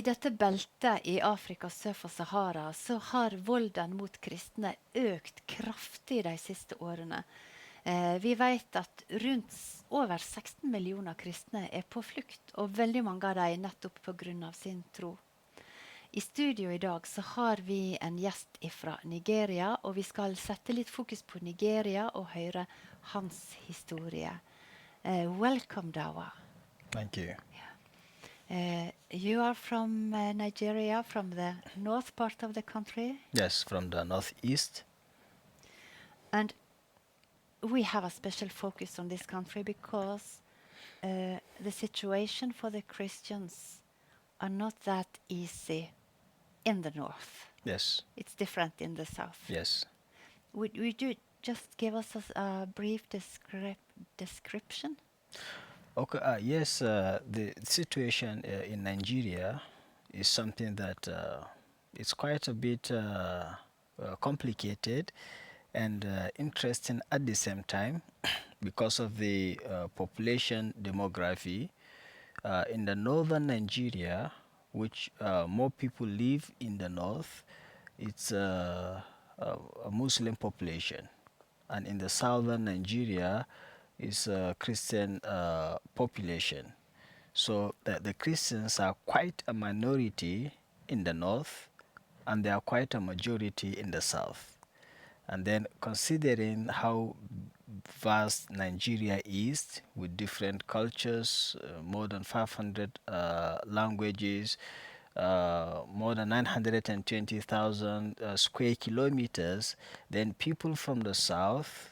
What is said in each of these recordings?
dette beltet i Afrika sør for Sahara så har volden mot kristne økt kraftig de siste årene. Vi vet at rundt over 16 millioner kristne er på flukt, og veldig mange av dem nettopp på grunn av sin tro. I studio i dag så har vi en gjest fra Nigeria, og vi skal sette litt fokus på Nigeria og høre hans historie. Welcome, Dawa. Thank you. You are from Nigeria, from the north part of the country. Yes, from the northeast. And we have a special focus on this country because the situation for the Christians are not that easy in the north. Yes. It's different in the south. Yes. Would you just give us a brief description? Okay. Yes. The situation in Nigeria is something that it's quite a bit complicated and interesting at the same time because of the population demography. In the northern Nigeria, which more people live in the north, it's a Muslim population, and in the southern Nigeria is a Christian population. So the Christians are quite a minority in the north, and they are quite a majority in the south. And then considering how vast Nigeria is with different cultures, more than 500 languages, more than 920,000 square kilometers, then people from the south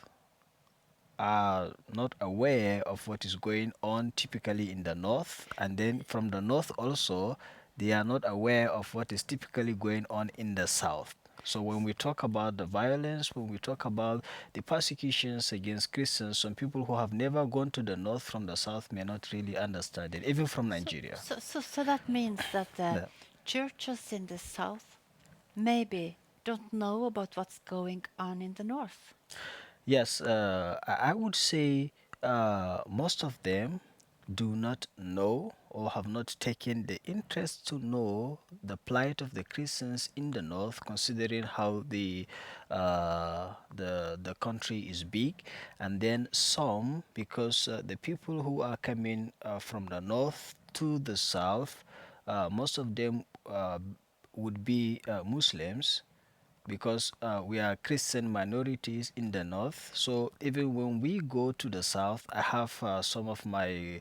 are not aware of what is going on typically in the north, and then from the north also they are not aware of what is typically going on in the south. So when we talk about the violence, when we talk about the persecutions against Christians, some people who have never gone to the north from the south may not really understand it, even from Nigeria. So that means that the churches in the south maybe don't know about what's going on in the north. Yes, I would say most of them do not know or have not taken the interest to know the plight of the Christians in the north, considering how the country is big, and then some because the people who are coming from the north to the south, most of them would be Muslims, because we are Christian minorities in the north. So even when we go to the south, I have some of my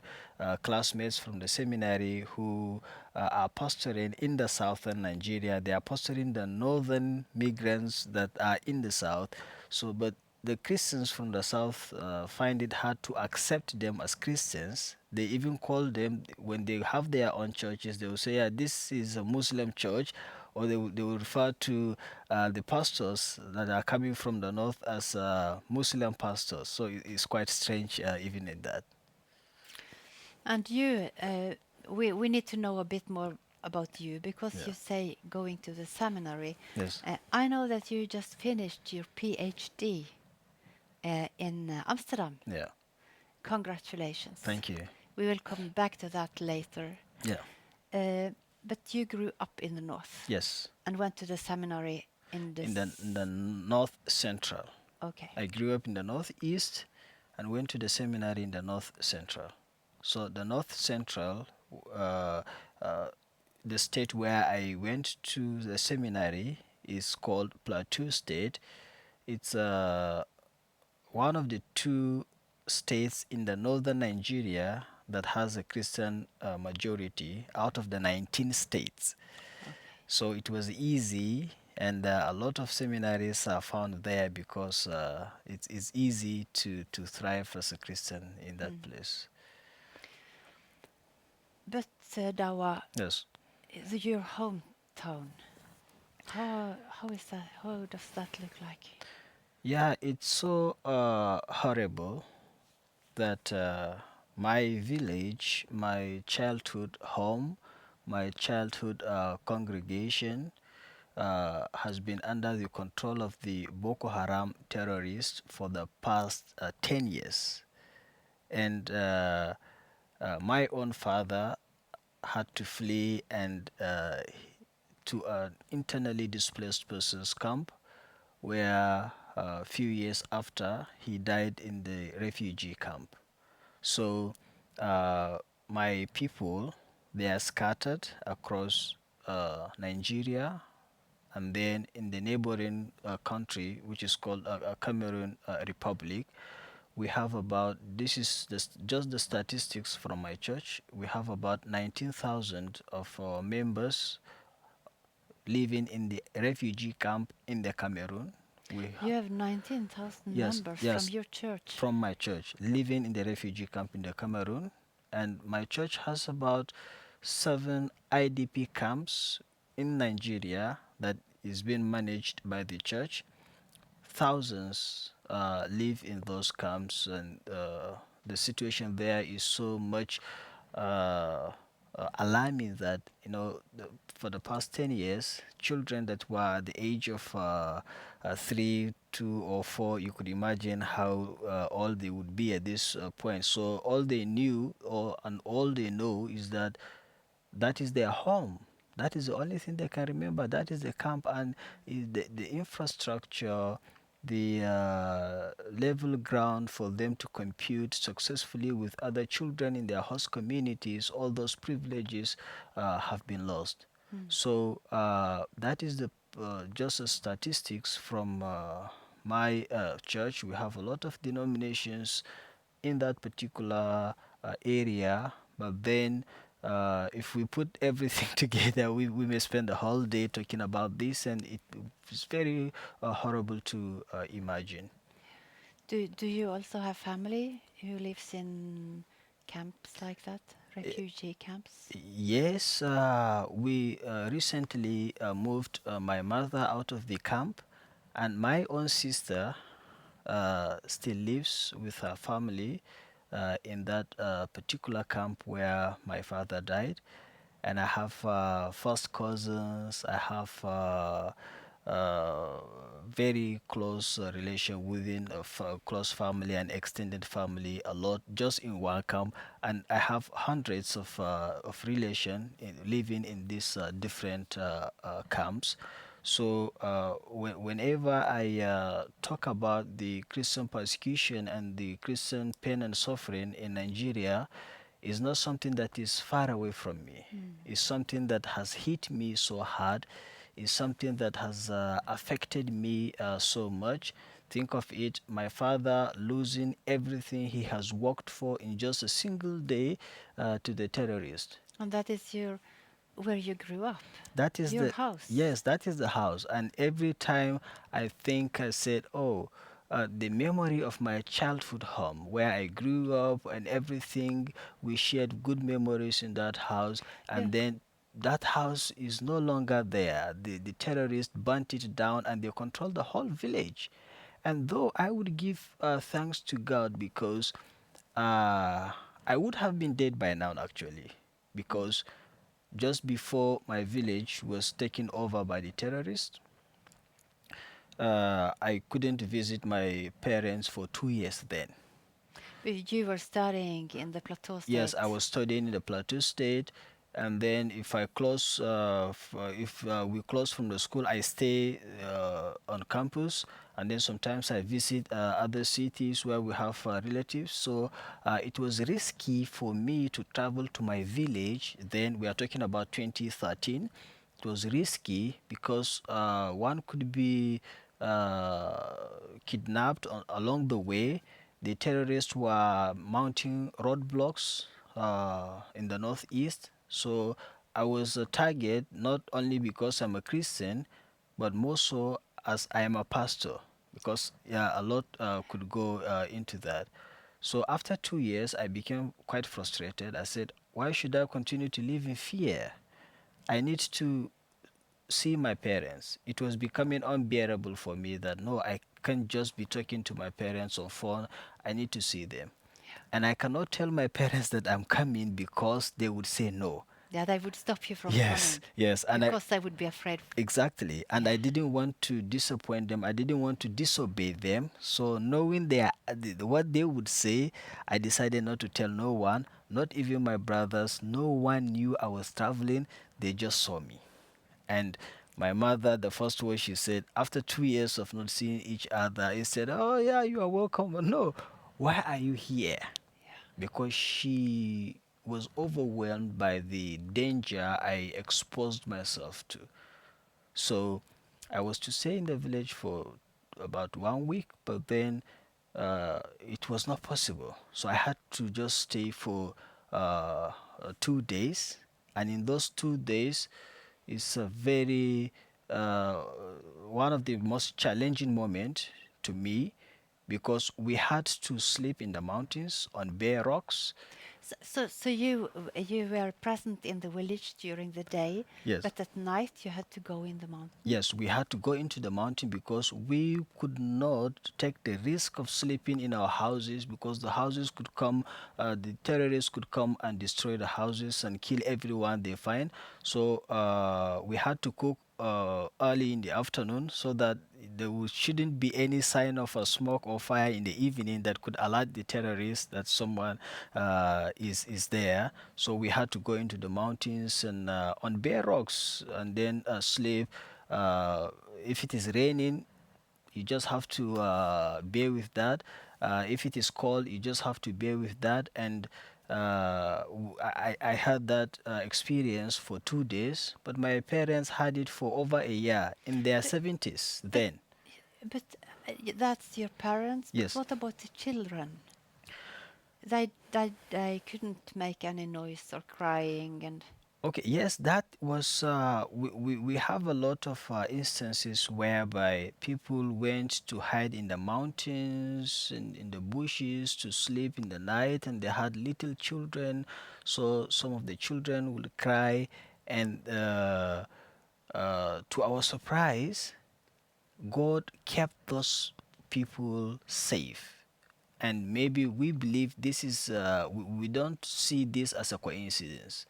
classmates from the seminary who are pastoring in the southern Nigeria. They are pastoring the northern migrants that are in the south. So, but the Christians from the south find it hard to accept them as Christians. They even call them, when they have their own churches, they will say, yeah, this is a Muslim church, or they will refer to the pastors that are coming from the north as Muslim pastors. So it's quite strange even in that. And you, we need to know a bit more about you, because you say going to the seminary. Yes. I know that you just finished your PhD in Amsterdam. Yeah. Congratulations. Thank you. We will come back to that later. Yeah. But you grew up in the north. Yes. And went to the seminary in the... In the north central. Okay. I grew up in the northeast and went to the seminary in the north central. So the north central, the state where I went to the seminary is called Plateau State. It's one of the two states in the northern Nigeria that has a Christian majority out of the 19 states. Okay. So it was easy, and a lot of seminaries are found there because it's easy to thrive as a Christian in that place. But Dawa, Yes. your hometown, how is that? How does that look like? Yeah, it's so horrible that my village, my childhood home, my childhood congregation has been under the control of the Boko Haram terrorists for the past 10 years. And my own father had to flee and to an internally displaced persons camp, where a few years after he died in the refugee camp. So my people, they are scattered across Nigeria, and then in the neighboring country, which is called Cameroon Republic. We have about, this is just the statistics from my church, we have about 19,000 of our members living in the refugee camp in the Cameroon. You have 19,000 Yes, members from yes, your church. from my church living in the refugee camp in the Cameroon. And my church has about 7 IDP camps in Nigeria that is being managed by the church. Thousands live in those camps, and the situation there is so much alarming that, for the past 10 years, children that were the age of 3, 2, or 4, you could imagine how old they would be at this point. So all they knew, and all they know, is that that is their home. That is the only thing they can remember. That is the camp, and the infrastructure, the level ground for them to compete successfully with other children in their host communities. All those privileges have been lost. So that is the just a statistics from my church. We have a lot of denominations in that particular area, but then if we put everything together, we may spend the whole day talking about this, and it's very horrible to imagine. Do you also have family who lives in camps like that, refugee camps? Yes, we recently moved my mother out of the camp, and my own sister still lives with her family in that particular camp where my father died. And I have first cousins. I have very close relation within a close family and extended family, a lot just in one camp. And I have hundreds of relation living in these different camps. So whenever I talk about the Christian persecution and the Christian pain and suffering in Nigeria, is not something that is far away from me. It's something that has hit me so hard. It's something that has affected me so much. Think of it, my father losing everything he has worked for in just a single day to the terrorist. And that is where you grew up, That is your the house. Yes, that is the house. And every time I think, I said, oh, the memory of my childhood home where I grew up and everything, we shared good memories in that house. Yeah. And then that house is no longer there. The terrorists burnt it down and they controlled the whole village. And though I would give thanks to God, because I would have been dead by now, actually, because just before my village was taken over by the terrorists, I couldn't visit my parents for 2 years then. But you were studying in the Plateau State. Yes, I was studying in the Plateau State, and then if I close, if we close from the school, I stay on campus, and then sometimes I visit other cities where we have relatives. So it was risky for me to travel to my village. Then we are talking about 2013. It was risky because one could be kidnapped along the way. The terrorists were mounting roadblocks in the northeast. So I was a target not only because I'm a Christian, but more so as I am a pastor, because yeah, a lot could go into that. So after 2 years, I became quite frustrated. I said, why should I continue to live in fear? I need to see my parents. It was becoming unbearable for me that no, I can't just be talking to my parents on phone. I need to see them. And I cannot tell my parents that I'm coming because they would say no. Yeah, they would stop you from Yes, coming. yes. And because they would be afraid. exactly. And I didn't want to disappoint them. I didn't want to disobey them. So knowing what they would say, I decided not to tell no one. not even my brothers. No one knew I was traveling. They just saw me. And my mother, the first word she said, after 2 years of not seeing each other, he said, "Oh, yeah, you are welcome." But no, why are you here? Because she was overwhelmed by the danger I exposed myself to. So I was to stay in the village for about 1 week, but then it was not possible. So I had to just stay for 2 days. And in those 2 days, it's a very, uh, one of the most challenging moments to me, because we had to sleep in the mountains on bare rocks. So you were present in the village during the day, Yes. but at night you had to go in the mountain. Yes, we had to go into the mountain because we could not take the risk of sleeping in our houses, because the houses could come, the terrorists could come and destroy the houses and kill everyone they find. So we had to cook early in the afternoon so that shouldn't be any sign of a smoke or fire in the evening that could alert the terrorists that someone is there. So we had to go into the mountains and on bare rocks, and then sleep. Uh, if it is raining, you just have to bear with that. If it is cold, you just have to bear with that. And I had that experience for 2 days, but my parents had it for over a year in their 70s then. But that's your parents. But Yes. what about the children? They couldn't make any noise or crying and. Okay, yes, that was, we have a lot of instances whereby people went to hide in the mountains and in the bushes to sleep in the night, and they had little children, so some of the children would cry, and to our surprise, God kept those people safe. And maybe we believe this is, we don't see this as a coincidence.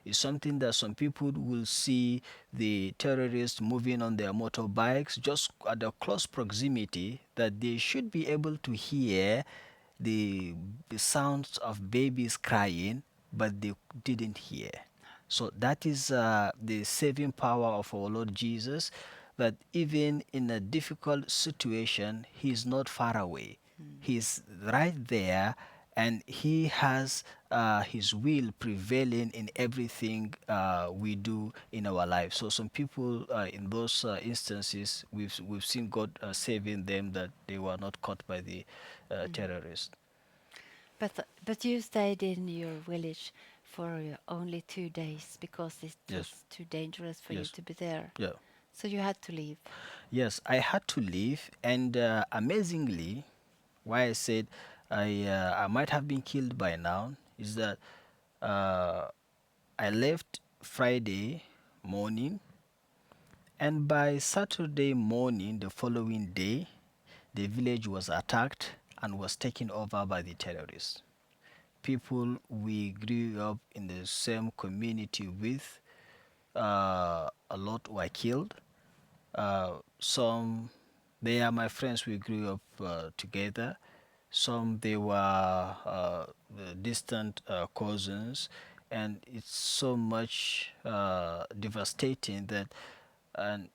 It's something that some people will see the terrorists moving on their motorbikes just at a close proximity, that they should be able to hear the, the sounds of babies crying, but they didn't hear. So that is the saving power of our Lord Jesus, that even in a difficult situation, He is not far away. He's right there, and He has His will prevailing in everything we do in our life. So some people in those instances, we've seen God saving them, that they were not caught by the terrorists. But you stayed in your village for only 2 days because it Yes. was too dangerous for you Yes. to be there. Yeah. So you had to leave. Yes, I had to leave, and amazingly, why I said I might have been killed by now is that uh, I left Friday morning, and by Saturday morning, the following day, the village was attacked and was taken over by the terrorists. People we grew up in the same community with, a lot were killed. Some, they are my friends, we grew up together. Some, they were the distant cousins, and it's so much devastating that, and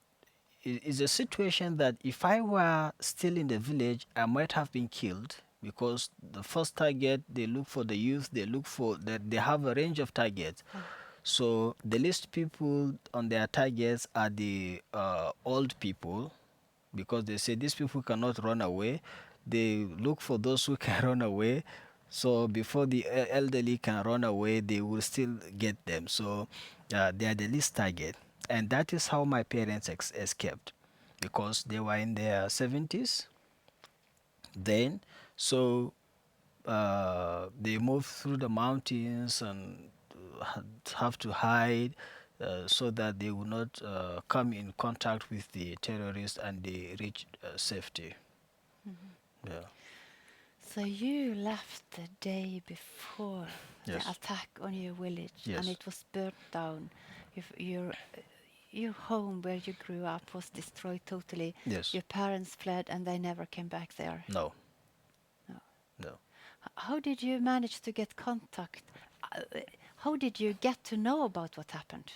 it's a situation that if I were still in the village, I might have been killed, because the first target, they look for the youth, they look for that, they have a range of targets. So the least people on their targets are the old people, because they say these people cannot run away. They look for those who can run away. So before the elderly can run away, they will still get them. So they are the least target. And that is how my parents escaped, because they were in their 70s then. So they moved through the mountains and have to hide so that they would not come in contact with the terrorists, and they reach safety. Yeah. So you left the day before Yes. the attack on your village, Yes. and it was burnt down. Your home where you grew up was destroyed totally. Yes. Your parents fled, and they never came back there. No. No. No. How did you manage to get contact how did you get to know about what happened?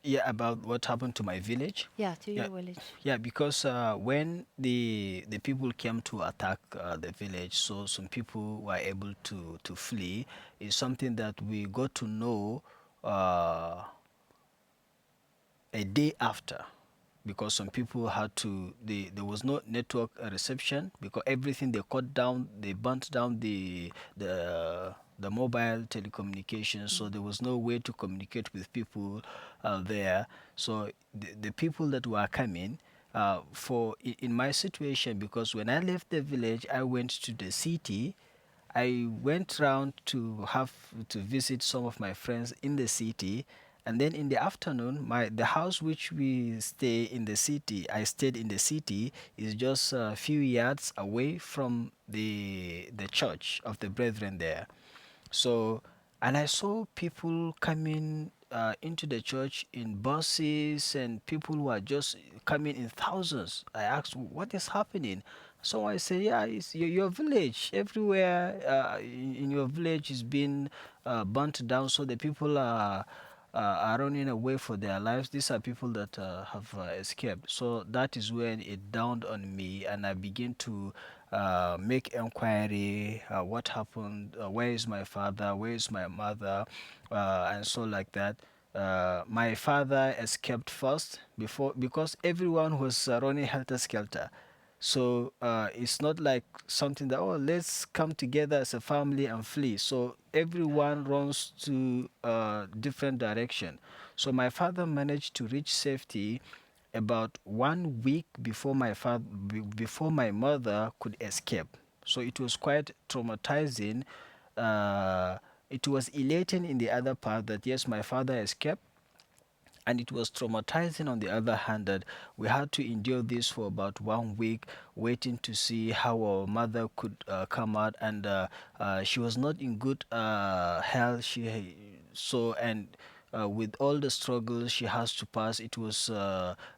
Yeah, about what happened to my village. Yeah, to Yeah, your village. yeah, because when the people came to attack the village, so some people were able to flee. Is something that we got to know uh, a day after, because some people had to, there was no network reception, because everything they cut down, they burnt down the mobile telecommunications, so there was no way to communicate with people there. So the people that were coming, in my situation, because when I left the village, I went to the city. I went round to have to visit some of my friends in the city, and then in the afternoon, the house which we stay in the city, I stayed in the city, is just a few yards away from the church of the brethren there. So, and I saw people coming into the church in buses, and people were just coming in thousands. I asked, "What is happening?" So I said, "Yeah, it's your village. Everywhere in your village is being burnt down, so the people are running away for their lives. These are people that have escaped." So that is when it dawned on me, and I began to make inquiry. What happened? Where is my father? Where is my mother? And so like that. My father escaped first before, because everyone was running helter skelter. So it's not like something that, oh, let's come together as a family and flee. So everyone runs to different direction. So my father managed to reach safety about 1 week before before my mother could escape. So it was quite traumatizing. It was elating in the other part that yes, my father escaped, and it was traumatizing on the other hand that we had to endure this for about 1 week, waiting to see how our mother could come out, and she was not in good health. With all the struggles she has to pass, it was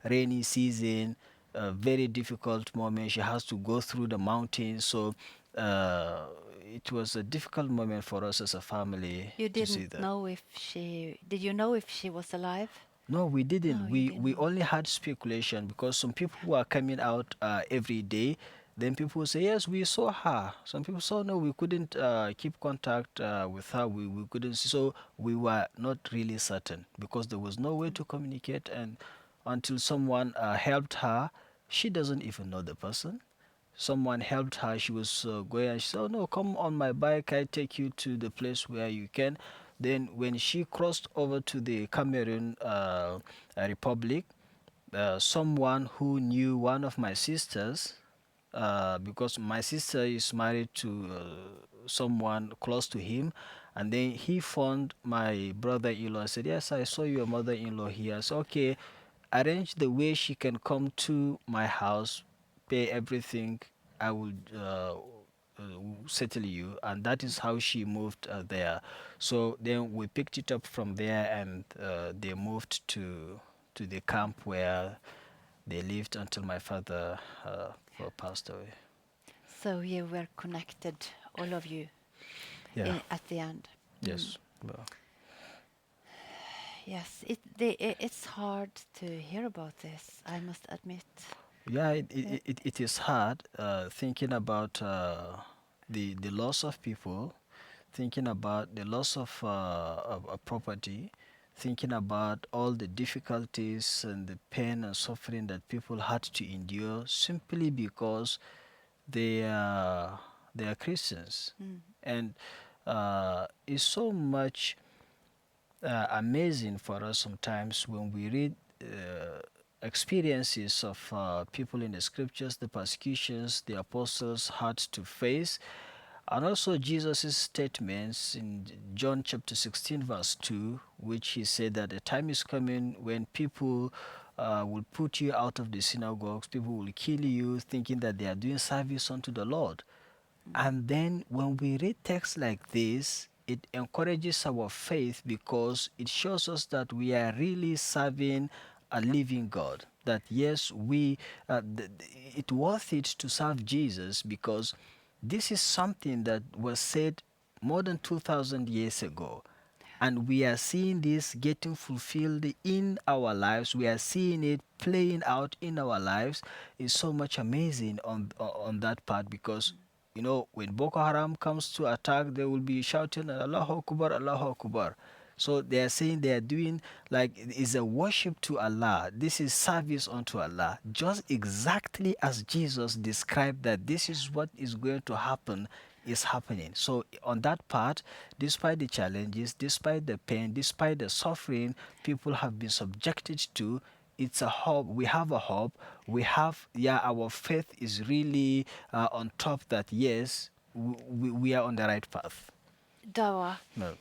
rainy season, a very difficult moment. She has to go through the mountains, so it was a difficult moment for us as a family You to see didn't that. know if she... Did you know if she was alive? No, we No, didn't. you We didn't. only had speculation, because some people were coming out every day. Then people say, yes, we saw her. Some people saw, no, we couldn't keep contact with her. We couldn't see. So we were not really certain, because there was no way to communicate. And until someone helped her, she doesn't even know the person. Someone helped her. She was going, and she said, "Oh no, come on my bike. I take you to the place where you can." Then when she crossed over to the Cameroon Republic, someone who knew one of my sisters, because my sister is married to someone close to him, and then he phoned my brother-in-law and said, "Yes, I saw your mother-in-law here." So okay, arrange the way she can come to my house, pay everything. I will settle you, and that is how she moved there. So then we picked it up from there, and they moved to the camp where they lived until my father passed away. So you were connected, all of you, Yeah. at the end. Yes. Well, Yes, it's hard to hear about this, I must admit. yeah, it is hard thinking about the loss of people, thinking about the loss of property, thinking about all the difficulties and the pain and suffering that people had to endure simply because they are they are Christians. Mm. And it's so much amazing for us sometimes when we read experiences of people in the scriptures, the persecutions the apostles had to face, and also Jesus' statements in John chapter 16, verse 2, which he said that a time is coming when people will put you out of the synagogues, people will kill you, thinking that they are doing service unto the Lord. And then when we read texts like this, it encourages our faith, because it shows us that we are really serving a living God. That yes, it's worth it to serve Jesus, because this is something that was said more than 2,000 years ago. And we are seeing this getting fulfilled in our lives. We are seeing it playing out in our lives. It's so much amazing on that part because, you know, when Boko Haram comes to attack, they will be shouting, Allahu Akbar, Allahu Akbar. So they are saying they are doing like it's a worship to Allah. This is service unto Allah. Just exactly as Jesus described that this is what is going to happen is happening. So on that part, despite the challenges, despite the pain, despite the suffering people have been subjected to, it's a hope. We have a hope. We have, our faith is really on top that, yes, we are on the right path. Dawa, No.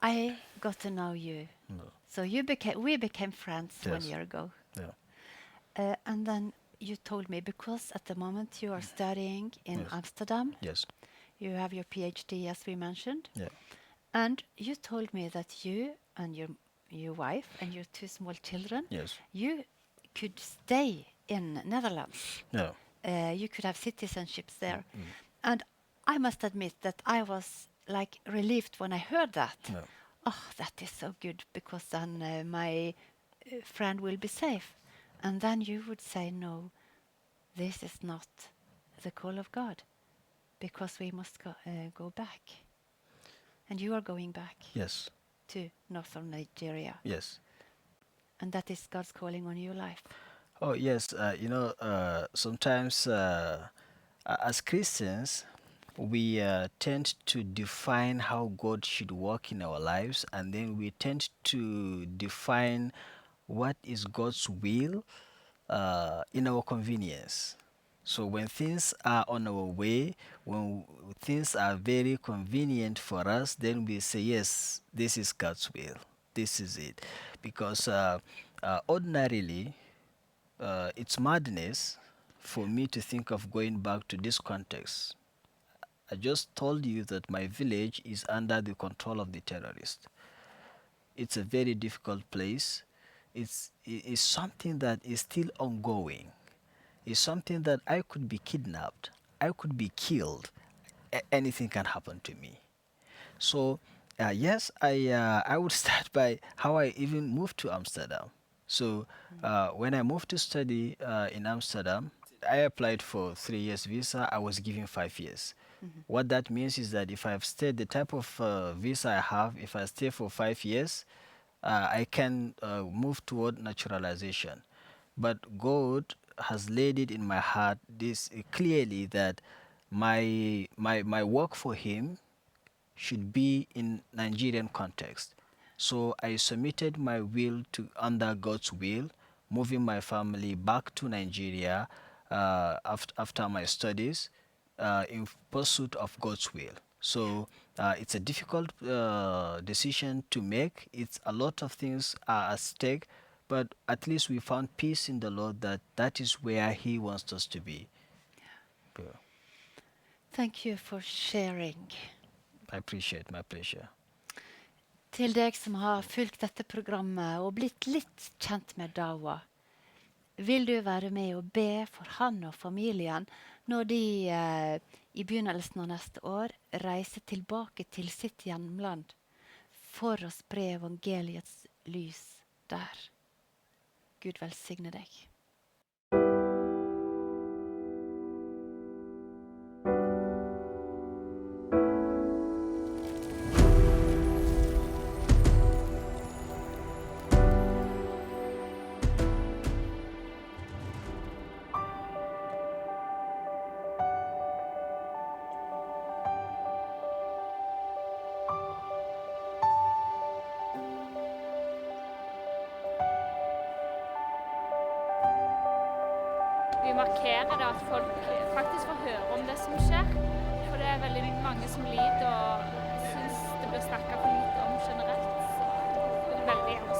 I got to know you. No. So we became friends 1 year ago. Yeah. And then you told me, because at the moment you are studying in Amsterdam. Yes. You have your PhD, as we mentioned. Yeah. And you told me that you and your wife and your 2 small children, Yes. you could stay in Netherlands. Yeah. You could have citizenships there. And I must admit that I was like relieved when I heard that. Yeah. Oh, that is so good, because then my friend will be safe. And then you would say, no, this is not the call of God, because we must go back. And you are going back. Yes. To northern Nigeria. Yes. And that is God's calling on your life. Oh, yes. Sometimes as Christians, we tend to define how God should work in our lives, and then we tend to define what is God's will in our convenience. So when things are on our way, when things are very convenient for us, then we say, yes, this is God's will. This is it. Because ordinarily, it's madness for me to think of going back to this context. I just told you that my village is under the control of the terrorists. It's a very difficult place. It's something that is still ongoing. It's something that I could be kidnapped. I could be killed. Anything can happen to me. So, yes, I would start by how I even moved to Amsterdam. So, when I moved to study in Amsterdam, I applied for 3 years visa. I was given 5 years. What that means is that if I've stayed, the type of visa I have, if I stay for 5 years, I can move toward naturalization. But God has laid it in my heart this clearly that my work for Him should be in Nigerian context. So I submitted my will to under God's will, moving my family back to Nigeria after my studies in pursuit of God's will. So it's a difficult decision to make. It's a lot of things are at stake, but at least we found peace in the Lord that is where He wants us to be. Yeah. Thank you for sharing. I appreciate, my pleasure. Til deg som har fulgt dette programmet og blitt litt kjent med Dawa, vil du være med og be for han og familien når de i begynnelsen av neste år reiser tilbake til sitt hjemland for å spre evangeliets lys der? Gud velsigne deg. Vi markerer det at folk faktisk får høre om det som skjer. For det er veldig mange som lider og synes det blir snakket for lite om generelt. Så det er veldig gjerne